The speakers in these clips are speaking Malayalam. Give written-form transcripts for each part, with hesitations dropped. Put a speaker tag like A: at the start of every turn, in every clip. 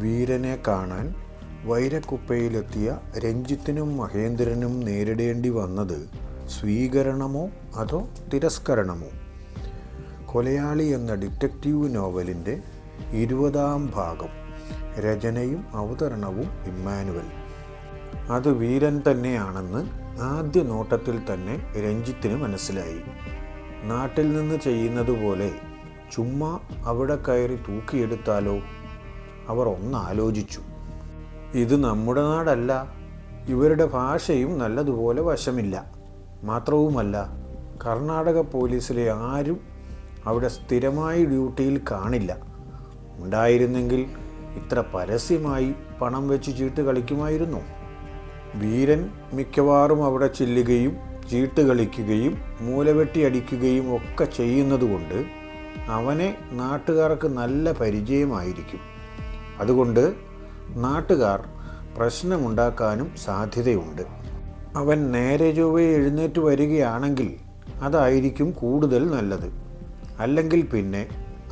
A: വീരനെ കാണാൻ വൈരക്കുപ്പയിലെത്തിയ രഞ്ജിത്തിനും മഹേന്ദ്രനും നേരിടേണ്ടി വന്നത് സ്വീകരണമോ അതോ തിരസ്കരണമോ? കൊലയാളി എന്ന ഡിറ്റക്റ്റീവ് നോവലിൻ്റെ 20ാം ഭാഗം. രചനയും അവതരണവും ഇമ്മാനുവൽ. അത് വീരൻ തന്നെയാണെന്ന് ആദ്യ നോട്ടത്തിൽ തന്നെ രഞ്ജിത്തിന് മനസ്സിലായി. നാട്ടിൽ നിന്ന് ചെയ്യുന്നത് പോലെ ചുമ്മാ അവിടെ കയറി തൂക്കിയെടുത്താലോ? അവർ ഒന്നാലോചിച്ചു. ഇത് നമ്മുടെ നാടല്ല, ഇവരുടെ ഭാഷയും നല്ലതുപോലെ വശമില്ല. മാത്രവുമല്ല, കർണാടക പോലീസിലെ ആരും അവിടെ സ്ഥിരമായി ഡ്യൂട്ടിയിൽ കാണില്ല. ഉണ്ടായിരുന്നെങ്കിൽ ഇത്ര പരസ്യമായി പണം വെച്ച് ചീട്ട് കളിക്കുമായിരുന്നു. വീരൻ മിക്കവാറും അവിടെ ചെല്ലുകയും ചീട്ട് കളിക്കുകയും മൂലവെട്ടി അടിക്കുകയും ഒക്കെ ചെയ്യുന്നതുകൊണ്ട് അവനെ നാട്ടുകാർക്ക് നല്ല പരിചയമായിരിക്കും. അതുകൊണ്ട് നാട്ടുകാർ പ്രശ്നമുണ്ടാക്കാനും സാധ്യതയുണ്ട്. അവൻ നേരെ ചൊവ്വേ എഴുന്നേറ്റ് വരികയാണെങ്കിൽ അതായിരിക്കും കൂടുതൽ നല്ലത്. അല്ലെങ്കിൽ പിന്നെ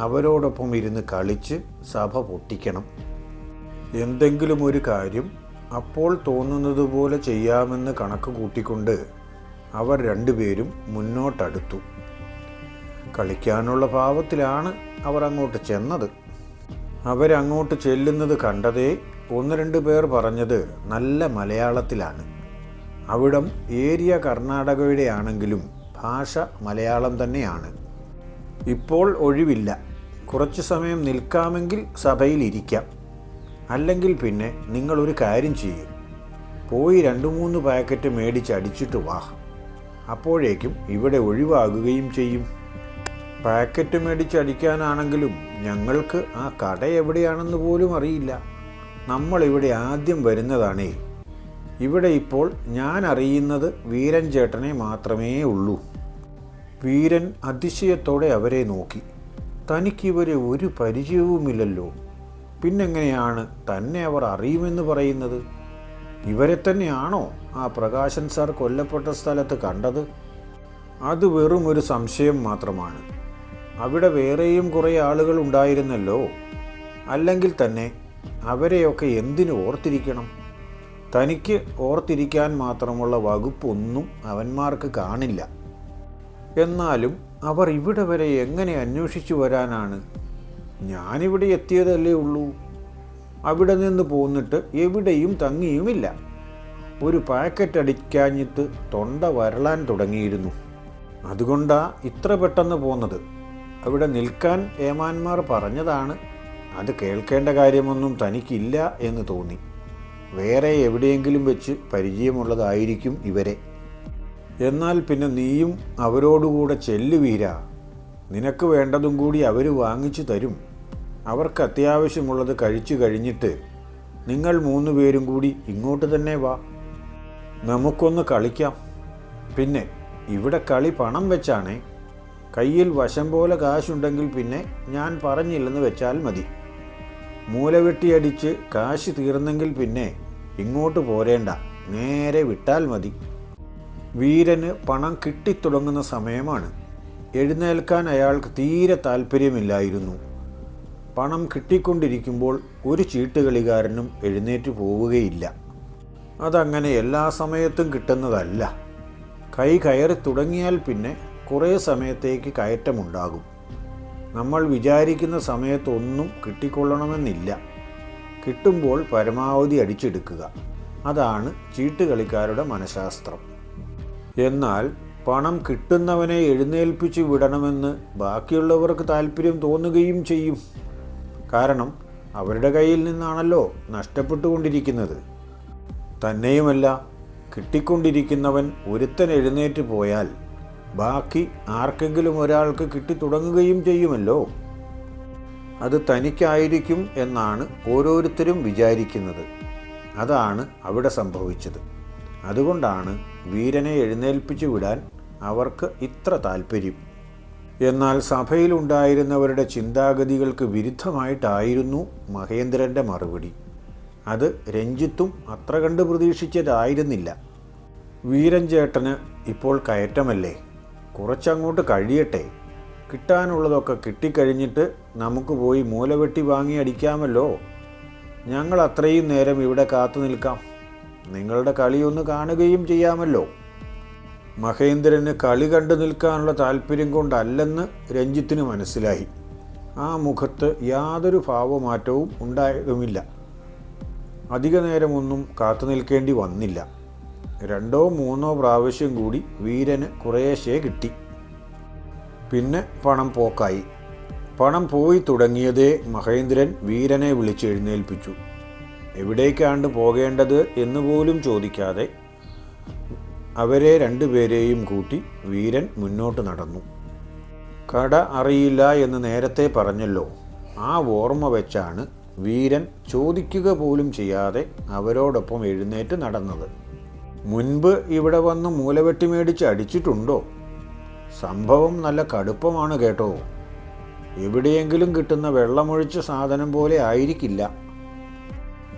A: അവരോടൊപ്പം ഇരുന്ന് കളിച്ച് സഭ പൊട്ടിക്കണം. എന്തെങ്കിലും ഒരു കാര്യം അപ്പോൾ തോന്നുന്നത് പോലെ ചെയ്യാമെന്ന് കണക്ക് കൂട്ടിക്കൊണ്ട് അവർ രണ്ടുപേരും മുന്നോട്ടടുത്തു. കളിക്കാനുള്ള ഭാവത്തിലാണ് അവർ അങ്ങോട്ട് ചെന്നത്. അവരങ്ങോട്ട് ചെല്ലുന്നത് കണ്ടതേ 1-2 പേർ പറഞ്ഞത് നല്ല മലയാളത്തിലാണ്. അവിടം ഏരിയ കർണാടകയുടെ ആണെങ്കിലും ഭാഷ മലയാളം തന്നെയാണ്. ഇപ്പോൾ ഒഴിവില്ല, കുറച്ച് സമയം നിൽക്കാമെങ്കിൽ സഭയിൽ ഇരിക്കാം. അല്ലെങ്കിൽ പിന്നെ നിങ്ങളൊരു കാര്യം ചെയ്യും, പോയി 2-3 പാക്കറ്റ് മേടിച്ച് അടിച്ചിട്ട് വാ. അപ്പോഴേക്കും ഇവിടെ ഒഴിവാകുകയും ചെയ്യും. പാക്കറ്റ് മേടിച്ചടിക്കാനാണെങ്കിലും ഞങ്ങൾക്ക് ആ കട എവിടെയാണെന്ന് പോലും അറിയില്ല. നമ്മളിവിടെ ആദ്യം വരുന്നതാണേ. ഇവിടെ ഇപ്പോൾ ഞാൻ അറിയുന്നത് വീരൻ ചേട്ടനെ മാത്രമേ ഉള്ളൂ. വീരൻ അതിശയത്തോടെ അവരെ നോക്കി. തനിക്കിവരെ ഒരു പരിചയവുമില്ലല്ലോ, പിന്നെങ്ങനെയാണ് തന്നെ അവർ അറിയുമെന്ന് പറയുന്നത്? ഇവരെ തന്നെയാണോ ആ പ്രകാശൻ സാർ കൊല്ലപ്പെട്ട സ്ഥലത്ത് കണ്ടത്? അത് വെറും ഒരു സംശയം മാത്രമാണ്. അവിടെ വേറെയും കുറേ ആളുകൾ ഉണ്ടായിരുന്നല്ലോ. അല്ലെങ്കിൽ തന്നെ അവരെയൊക്കെ എന്തിനു ഓർത്തിരിക്കണം? തനിക്ക് ഓർത്തിരിക്കാൻ മാത്രമുള്ള വകുപ്പൊന്നും അവന്മാർക്ക് കാണില്ല. എന്നാലും അവർ ഇവിടെ വരെ എങ്ങനെ അന്വേഷിച്ചു വരാനാണ്? ഞാനിവിടെ എത്തിയതല്ലേ ഉള്ളൂ. അവിടെ നിന്ന് പോന്നിട്ട് എവിടെയും തങ്ങിയുമില്ല. ഒരു പാക്കറ്റ് അടിക്കാഞ്ഞിട്ട് തൊണ്ട വരളാൻ തുടങ്ങിയിരുന്നു. അതുകൊണ്ടാ ഇത്ര പെട്ടെന്ന് പോന്നത്. അവിടെ നിൽക്കാൻ ഏമാന്മാർ പറഞ്ഞതാണ്. അത് കേൾക്കേണ്ട കാര്യമൊന്നും തനിക്കില്ല എന്ന് തോന്നി. വേറെ എവിടെയെങ്കിലും വെച്ച് പരിചയമുള്ളതായിരിക്കും ഇവരെ. എന്നാൽ പിന്നെ നീയും അവരോടുകൂടെ ചെല്ലു വീരാ. നിനക്ക് വേണ്ടതും കൂടി അവർ വാങ്ങിച്ചു തരും. അവർക്ക് അത്യാവശ്യമുള്ളത് കഴിച്ചു കഴിഞ്ഞിട്ട് നിങ്ങൾ 3 പേരും കൂടി ഇങ്ങോട്ട് തന്നെ വാ, നമുക്കൊന്ന് കളിക്കാം. പിന്നെ ഇവിടെ കളി പണം വെച്ചാണേ. കയ്യിൽ വശം പോലെ കാശുണ്ടെങ്കിൽ പിന്നെ ഞാൻ പറഞ്ഞില്ലെന്ന് വെച്ചാൽ മതി. മൂലവെട്ടിയടിച്ച് കാശ് തീർന്നെങ്കിൽ പിന്നെ ഇങ്ങോട്ട് പോരേണ്ട, നേരെ വിട്ടാൽ മതി. വീരന് പണം കിട്ടിത്തുടങ്ങുന്ന സമയമാണ്. എഴുന്നേൽക്കാൻ അയാൾക്ക് തീരെ താല്പര്യമില്ലായിരുന്നു. പണം കിട്ടിക്കൊണ്ടിരിക്കുമ്പോൾ ഒരു ചീട്ടുകളിക്കാരനും എഴുന്നേറ്റ് പോവുകയില്ല. അതങ്ങനെ എല്ലാ സമയത്തും കിട്ടുന്നതല്ല. കൈ കയറി തുടങ്ങിയാൽ പിന്നെ കുറേ സമയത്തേക്ക് കയറ്റമുണ്ടാകും. നമ്മൾ വിചാരിക്കുന്ന സമയത്തൊന്നും കിട്ടിക്കൊള്ളണമെന്നില്ല. കിട്ടുമ്പോൾ പരമാവധി അടിച്ചെടുക്കുക. അതാണ് ചീട്ടുകളിക്കാരുടെ മനഃശാസ്ത്രം. എന്നാൽ പണം കിട്ടുന്നവനെ എഴുന്നേൽപ്പിച്ച് വിടണമെന്ന് ബാക്കിയുള്ളവർക്ക് താല്പര്യം തോന്നുകയും ചെയ്യും. കാരണം അവരുടെ കയ്യിൽ നിന്നാണല്ലോ നഷ്ടപ്പെട്ടുകൊണ്ടിരിക്കുന്നത്. തന്നെയുമല്ല, കിട്ടിക്കൊണ്ടിരിക്കുന്നവൻ ഒരുത്തൻ എഴുന്നേറ്റ് പോയാൽ ബാക്കി ആർക്കെങ്കിലും ഒരാൾക്ക് കിട്ടിത്തുടങ്ങുകയും ചെയ്യുമല്ലോ. അത് തനിക്കായിരിക്കും എന്നാണ് ഓരോരുത്തരും വിചാരിക്കുന്നത്. അതാണ് അവിടെ സംഭവിച്ചത്. അതുകൊണ്ടാണ് വീരനെ എഴുന്നേൽപ്പിച്ചു വിടാൻ അവർക്ക് ഇത്ര താല്പര്യം. എന്നാൽ സഭയിലുണ്ടായിരുന്നവരുടെ ചിന്താഗതികൾക്ക് വിരുദ്ധമായിട്ടായിരുന്നു മഹേന്ദ്രൻ്റെ മറുപടി. അത് രഞ്ജിത്തും അത്ര കണ്ട് പ്രതീക്ഷിച്ചതായിരുന്നില്ല. വീരൻ ചേട്ടന് ഇപ്പോൾ കയറ്റമല്ലേ, കുറച്ചങ്ങോട്ട് കഴിയട്ടെ. കിട്ടാനുള്ളതൊക്കെ കിട്ടിക്കഴിഞ്ഞിട്ട് നമുക്ക് പോയി മൂലവെട്ടി വാങ്ങി അടിക്കാമല്ലോ. ഞങ്ങൾ അത്രയും നേരം ഇവിടെ കാത്തു നിൽക്കാം. നിങ്ങളുടെ കളിയൊന്ന് കാണുകയും ചെയ്യാമല്ലോ. മഹേന്ദ്രന് കളി കണ്ടു നിൽക്കാനുള്ള താല്പര്യം കൊണ്ടല്ലെന്ന് രഞ്ജിത്തിന് മനസ്സിലായി. ആ മുഖത്ത് യാതൊരു ഭാവമാറ്റവും ഉണ്ടായതുമില്ല. അധിക നേരമൊന്നും കാത്തു നിൽക്കേണ്ടി വന്നില്ല. 2 or 3 പ്രാവശ്യം കൂടി വീരന് കുറേശ്ശേ കിട്ടി. പിന്നെ പണം പോക്കായി. പണം പോയി തുടങ്ങിയതേ മഹേന്ദ്രൻ വീരനെ വിളിച്ചെഴുന്നേൽപ്പിച്ചു. എവിടേക്കാണ്ട് പോകേണ്ടത് എന്നുപോലും ചോദിക്കാതെ അവരെ 2 പേരെയും കൂട്ടി വീരൻ മുന്നോട്ട് നടന്നു. കട അറിയില്ല എന്ന് നേരത്തെ പറഞ്ഞല്ലോ. ആ ഓർമ്മ വെച്ചാണ് വീരൻ ചോദിക്കുക പോലും ചെയ്യാതെ അവരോടൊപ്പം എഴുന്നേറ്റ് നടന്നത്. മുൻപ് ഇവിടെ വന്ന് മൂലവെട്ടി മേടിച്ച് അടിച്ചിട്ടുണ്ടോ? സംഭവം നല്ല കടുപ്പമാണ് കേട്ടോ. എവിടെയെങ്കിലും കിട്ടുന്ന വെള്ളമൊഴിച്ച സാധനം പോലെ ആയിരിക്കില്ല.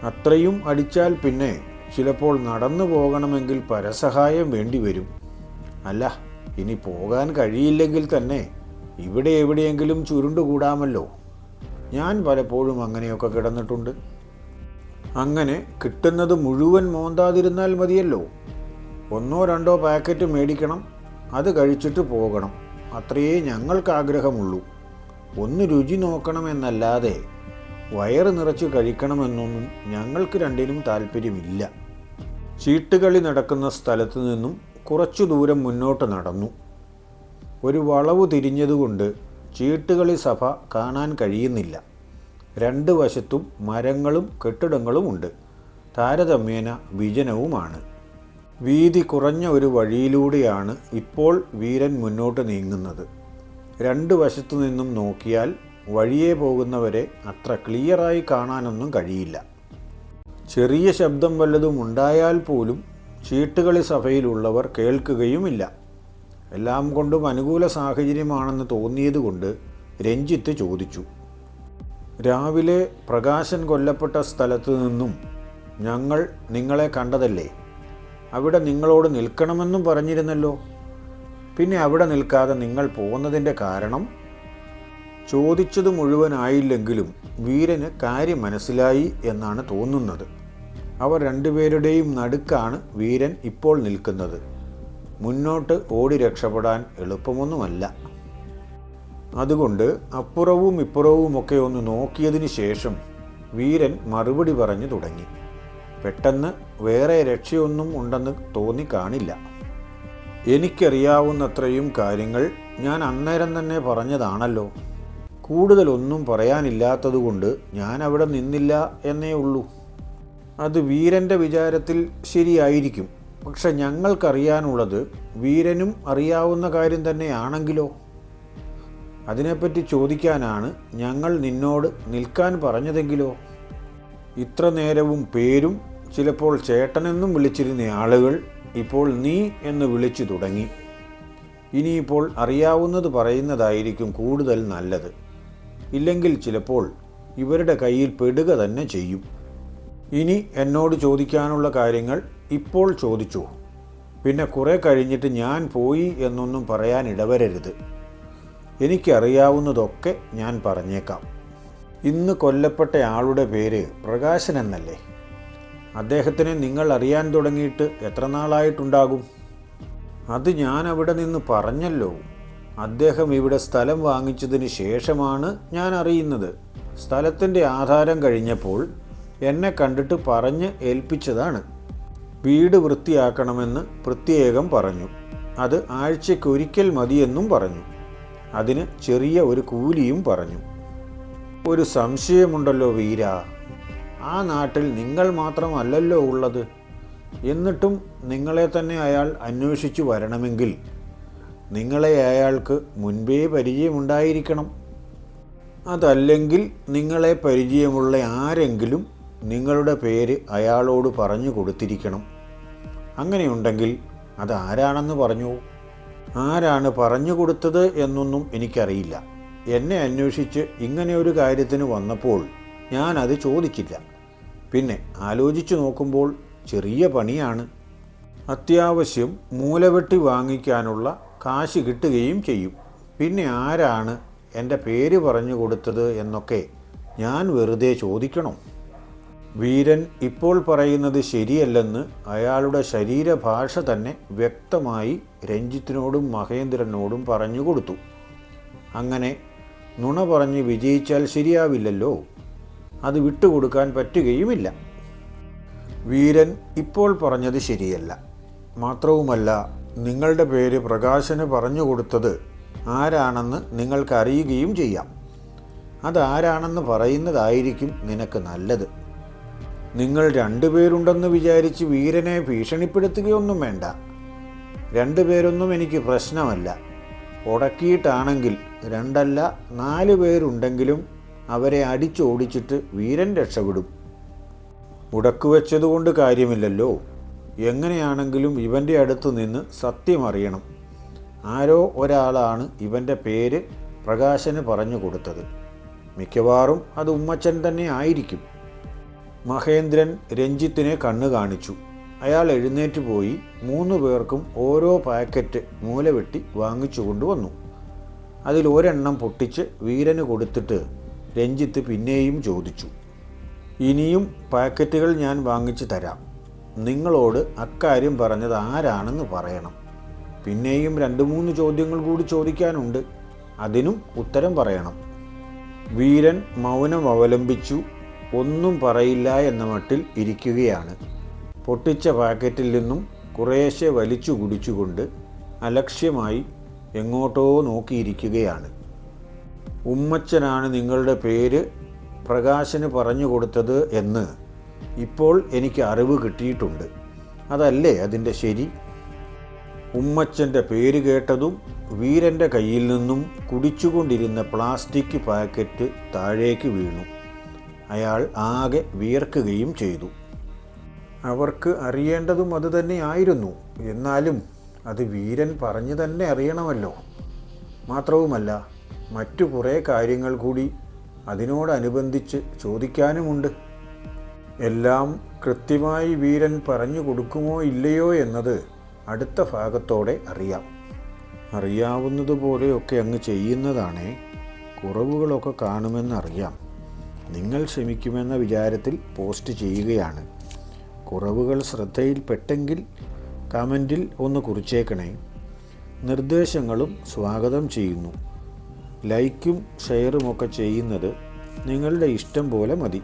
A: അത്രയും അടിച്ചാൽ പിന്നെ ചിലപ്പോൾ നടന്നു പോകണമെങ്കിൽ പരസഹായം വേണ്ടിവരും. അല്ല, ഇനി പോകാൻ കഴിയില്ലെങ്കിൽ തന്നെ ഇവിടെ എവിടെയെങ്കിലും ചുരുണ്ടുകൂടാമല്ലോ. ഞാൻ പലപ്പോഴും അങ്ങനെയൊക്കെ കിടന്നിട്ടുണ്ട്. അങ്ങനെ കിട്ടുന്നത് മുഴുവൻ മോന്താതിരുന്നാൽ മതിയല്ലോ. 1 or 2 പാക്കറ്റ് മേടിക്കണം, അത് കഴിച്ചിട്ട് പോകണം. അത്രയേ ഞങ്ങൾക്ക് ആഗ്രഹമുള്ളൂ. ഒന്ന് രുചി നോക്കണമെന്നല്ലാതെ വയറ് നിറച്ച് കഴിക്കണമെന്നൊന്നും ഞങ്ങൾക്ക് രണ്ടിനും താല്പര്യമില്ല. ചീട്ടുകളി നടക്കുന്ന സ്ഥലത്തു നിന്നും കുറച്ചു ദൂരം മുന്നോട്ട് നടന്നു. ഒരു വളവ് തിരിഞ്ഞതുകൊണ്ട് ചീട്ടുകളി സഭ കാണാൻ കഴിയുന്നില്ല. 2 വശത്തും മരങ്ങളും കെട്ടിടങ്ങളുമുണ്ട്. താരതമ്യേന വിജനവുമാണ്. വീതി കുറഞ്ഞ ഒരു വഴിയിലൂടെയാണ് ഇപ്പോൾ വീരൻ മുന്നോട്ട് നീങ്ങുന്നത്. 2 വശത്തു നിന്നും നോക്കിയാൽ വഴിയേ പോകുന്നവരെ അത്ര ക്ലിയറായി കാണാനൊന്നും കഴിയില്ല. ചെറിയ ശബ്ദം വല്ലതും ഉണ്ടായാൽ പോലും ചീട്ടുകളി സഭയിലുള്ളവർ കേൾക്കുകയുമില്ല. എല്ലാം കൊണ്ടും അനുകൂല സാഹചര്യമാണെന്ന് തോന്നിയതുകൊണ്ട് രഞ്ജിത്ത് ചോദിച്ചു, രാവിലെ പ്രകാശൻ കൊല്ലപ്പെട്ട സ്ഥലത്തു നിന്നും ഞങ്ങൾ നിങ്ങളെ കണ്ടതല്ലേ? അവിടെ നിങ്ങളോട് നിൽക്കണമെന്നും പറഞ്ഞിരുന്നല്ലോ. പിന്നെ അവിടെ നിൽക്കാതെ നിങ്ങൾ പോകുന്നതിൻ്റെ കാരണം? ചോദിച്ചത് മുഴുവനായില്ലെങ്കിലും വീരന് കാര്യം മനസ്സിലായി എന്നാണ് തോന്നുന്നത്. അവർ 2 പേരുടെയും നടുക്കാണ് വീരൻ ഇപ്പോൾ നിൽക്കുന്നത്. മുന്നോട്ട് ഓടി രക്ഷപ്പെടാൻ എളുപ്പമൊന്നുമല്ല. അതുകൊണ്ട് അപ്പുറവും ഇപ്പുറവുമൊക്കെ ഒന്ന് നോക്കിയതിന് ശേഷം വീരൻ മറുപടി പറഞ്ഞു തുടങ്ങി. പെട്ടെന്ന് വേറെ രക്ഷയൊന്നും ഉണ്ടെന്ന് തോന്നി കാണില്ല. എനിക്കറിയാവുന്നത്രയും കാര്യങ്ങൾ ഞാൻ അന്നേരം തന്നെ പറഞ്ഞതാണല്ലോ. കൂടുതലൊന്നും പറയാനില്ലാത്തതുകൊണ്ട് ഞാൻ അവിടെ നിന്നില്ല എന്നേ ഉള്ളൂ. അത് വീരൻ്റെ വിചാരത്തിൽ ശരിയായിരിക്കും. പക്ഷെ ഞങ്ങൾക്കറിയാനുള്ളത് വീരനും അറിയാവുന്ന കാര്യം തന്നെയാണെങ്കിലോ? അതിനെപ്പറ്റി ചോദിക്കാനാണ് ഞങ്ങൾ നിന്നോട് നിൽക്കാൻ പറഞ്ഞതെങ്കിലോ? ഇത്ര നേരവും പേരും ചിലപ്പോൾ ചേട്ടനെന്നും വിളിച്ചിരുന്ന ആളുകൾ ഇപ്പോൾ നീ എന്ന് വിളിച്ചു തുടങ്ങി. ഇനിയിപ്പോൾ അറിയാവുന്നത് പറയുന്നതായിരിക്കും കൂടുതൽ നല്ലത്. ഇല്ലെങ്കിൽ ചിലപ്പോൾ ഇവരുടെ കയ്യിൽ പെടുക തന്നെ ചെയ്യും. ഇനി എന്നോട് ചോദിക്കാനുള്ള കാര്യങ്ങൾ ഇപ്പോൾ ചോദിച്ചു. പിന്നെ കുറേ കഴിഞ്ഞിട്ട് ഞാൻ പോയി എന്നൊന്നും പറയാൻ ഇടവരരുത്. എനിക്കറിയാവുന്നതൊക്കെ ഞാൻ പറഞ്ഞേക്കാം. ഇന്ന് കൊല്ലപ്പെട്ട ആളുടെ പേര് പ്രകാശൻ എന്നല്ലേ? അദ്ദേഹത്തിനെ നിങ്ങൾ അറിയാൻ തുടങ്ങിയിട്ട് എത്ര നാളായിട്ടുണ്ടാകും? അത് ഞാൻ അവിടെ നിന്ന് പറഞ്ഞല്ലോ. അദ്ദേഹം ഇവിടെ സ്ഥലം വാങ്ങിച്ചതിന് ശേഷമാണ് ഞാൻ അറിയുന്നത്. സ്ഥലത്തിൻ്റെ ആധാരം കഴിഞ്ഞപ്പോൾ എന്നെ കണ്ടിട്ട് പറഞ്ഞ് ഏൽപ്പിച്ചതാണ്. വീട് വൃത്തിയാക്കണമെന്ന് പ്രത്യേകം പറഞ്ഞു. അത് ആഴ്ചയ്ക്കൊരിക്കൽ മതിയെന്നും പറഞ്ഞു. അതിന് ചെറിയ ഒരു കൂലിയും പറഞ്ഞു. ഒരു സംശയമുണ്ടല്ലോ വീര, ആ നാട്ടിൽ നിങ്ങൾ മാത്രമല്ലല്ലോ ഉള്ളത്. എന്നിട്ടും നിങ്ങളെ തന്നെ അയാൾ അന്വേഷിച്ചു വരണമെങ്കിൽ നിങ്ങളെ അയാൾക്ക് മുൻപേ പരിചയമുണ്ടായിരിക്കണം. അതല്ലെങ്കിൽ നിങ്ങളെ പരിചയമുള്ള ആരെങ്കിലും നിങ്ങളുടെ പേര് അയാളോട് പറഞ്ഞു കൊടുത്തിരിക്കണം. അങ്ങനെയുണ്ടെങ്കിൽ അതാരാണെന്ന് പറഞ്ഞു? ആരാണ് പറഞ്ഞു കൊടുത്തത് എന്നൊന്നും എനിക്കറിയില്ല. എന്നെ അന്വേഷിച്ച് ഇങ്ങനെ ഒരു കാര്യത്തിന് വന്നപ്പോൾ ഞാനത് ചോദിച്ചില്ല. പിന്നെ ആലോചിച്ചു നോക്കുമ്പോൾ ചെറിയ പണിയാണ്. അത്യാവശ്യം മൂലവെട്ടി വാങ്ങിക്കാനുള്ള കാശ് കിട്ടുകയും ചെയ്യും. പിന്നെ ആരാണ് എൻ്റെ പേര് പറഞ്ഞു കൊടുത്തത് എന്നൊക്കെ ഞാൻ വെറുതെ ചോദിക്കണം? വീരൻ ഇപ്പോൾ പറയുന്നത് ശരിയല്ലെന്ന് അയാളുടെ ശരീരഭാഷ തന്നെ വ്യക്തമായി രഞ്ജിത്തിനോടും മഹേന്ദ്രനോടും പറഞ്ഞു കൊടുത്തു. അങ്ങനെ നുണ പറഞ്ഞ് വിജയിച്ചാൽ ശരിയാവില്ലല്ലോ, അത് വിട്ടുകൊടുക്കാൻ പറ്റുകയുമില്ല. വീരൻ ഇപ്പോൾ പറഞ്ഞത് ശരിയല്ല. മാത്രവുമല്ല, നിങ്ങളുടെ പേര് പ്രകാശന് പറഞ്ഞു കൊടുത്തത് ആരാണെന്ന് നിങ്ങൾക്കറിയുകയും ചെയ്യാം. അതാരാണെന്ന് പറയുന്നതായിരിക്കും നിനക്ക് നല്ലത്. നിങ്ങൾ രണ്ടുപേരുണ്ടെന്ന് വിചാരിച്ച് വീരനെ ഭീഷണിപ്പെടുത്തുകയൊന്നും വേണ്ട. രണ്ടുപേരൊന്നും എനിക്ക് പ്രശ്നമല്ല. ഉടക്കിയിട്ടാണെങ്കിൽ 2 അല്ല 4 പേരുണ്ടെങ്കിലും അവരെ അടിച്ചോടിച്ചിട്ട് വീരൻ രക്ഷപ്പെടും. മുടക്കുവെച്ചതുകൊണ്ട് കാര്യമില്ലല്ലോ. എങ്ങനെയാണെങ്കിലും ഇവൻ്റെ അടുത്ത് നിന്ന് സത്യം അറിയണം. ആരോ ഒരാളാണ് ഇവൻ്റെ പേര് പ്രകാശന് പറഞ്ഞു കൊടുത്തത്. മിക്കവാറും അത് ഉമ്മച്ചൻ തന്നെ ആയിരിക്കും. മഹേന്ദ്രൻ രഞ്ജിത്തിനെ കണ്ണു കാണിച്ചു. അയാൾ എഴുന്നേറ്റ് പോയി 3 പേർക്കും ഓരോ പാക്കറ്റ് മൂലവെട്ടി വാങ്ങിച്ചു കൊണ്ടുവന്നു. അതിൽ ഒരെണ്ണം പൊട്ടിച്ച് വീരന് കൊടുത്തിട്ട് രഞ്ജിത്ത് പിന്നെയും ചോദിച്ചു, ഇനിയും പാക്കറ്റുകൾ ഞാൻ വാങ്ങിച്ചു തരാം. നിങ്ങളോട് അക്കാര്യം പറഞ്ഞത് ആരാണെന്ന് പറയണം. പിന്നെയും 2-3 ചോദ്യങ്ങൾ കൂടി ചോദിക്കാനുണ്ട്. അതിനും ഉത്തരം പറയണം. വീരൻ മൗനം അവലംബിച്ചു. ഒന്നും പറയില്ല എന്ന മട്ടിൽ ഇരിക്കുകയാണ്. പൊട്ടിച്ച പാക്കറ്റിൽ നിന്നും കുറേശ്ശെ വലിച്ചു കുടിച്ചുകൊണ്ട് അലക്ഷ്യമായി എങ്ങോട്ടോ നോക്കിയിരിക്കുകയാണ്. ഉമ്മച്ചനാണ് നിങ്ങളുടെ പേര് പ്രകാശന് പറഞ്ഞു കൊടുത്തത് എന്ന് ഇപ്പോൾ എനിക്ക് അറിവ് കിട്ടിയിട്ടുണ്ട്. അതല്ലേ അതിൻ്റെ ശരി? ഉമ്മച്ചൻ്റെ പേര് കേട്ടതും വീരൻ്റെ കയ്യിൽ നിന്നും കുടിച്ചുകൊണ്ടിരുന്ന പ്ലാസ്റ്റിക് പാക്കറ്റ് താഴേക്ക് വീണു. അയാൾ ആകെ വിയർക്കുകയും ചെയ്തു. അവർക്ക് അറിയേണ്ടതും അതുതന്നെയായിരുന്നു. എന്നാലും അത് വീരൻ പറഞ്ഞു തന്നെ അറിയണമല്ലോ. മാത്രവുമല്ല, മറ്റു കുറേ കാര്യങ്ങൾ കൂടി അതിനോടനുബന്ധിച്ച് ചോദിക്കാനുമുണ്ട്. എല്ലാം കൃത്യമായി വീരൻ പറഞ്ഞു കൊടുക്കുമോ ഇല്ലയോ എന്നത് അടുത്ത ഭാഗത്തോടെ അറിയാം. അറിയാവുന്നതുപോലെയൊക്കെ അങ്ങ് ചെയ്യുന്നതാണേ. കുറവുകളൊക്കെ കാണുമെന്നറിയാം. നിങ്ങൾ ക്ഷമിക്കുമെന്ന വിചാരത്തിൽ പോസ്റ്റ് ചെയ്യുകയാണ്. കുറവുകൾ ശ്രദ്ധയിൽപ്പെട്ടെങ്കിൽ കമൻറ്റിൽ ഒന്ന് കുറിച്ചേക്കണേ. നിർദ്ദേശങ്ങളും സ്വാഗതം ചെയ്യുന്നു. ലൈക്കും ഷെയറുമൊക്കെ ചെയ്യുന്നത് നിങ്ങളുടെ ഇഷ്ടം പോലെ മതി.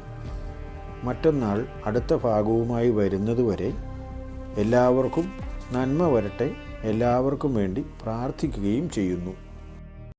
A: മറ്റന്നാൾ അടുത്ത ഭാഗവുമായി വരുന്നതുവരെ എല്ലാവർക്കും നന്മ വരട്ടെ. എല്ലാവർക്കും വേണ്ടി പ്രാർത്ഥിക്കുകയും ചെയ്യുന്നു.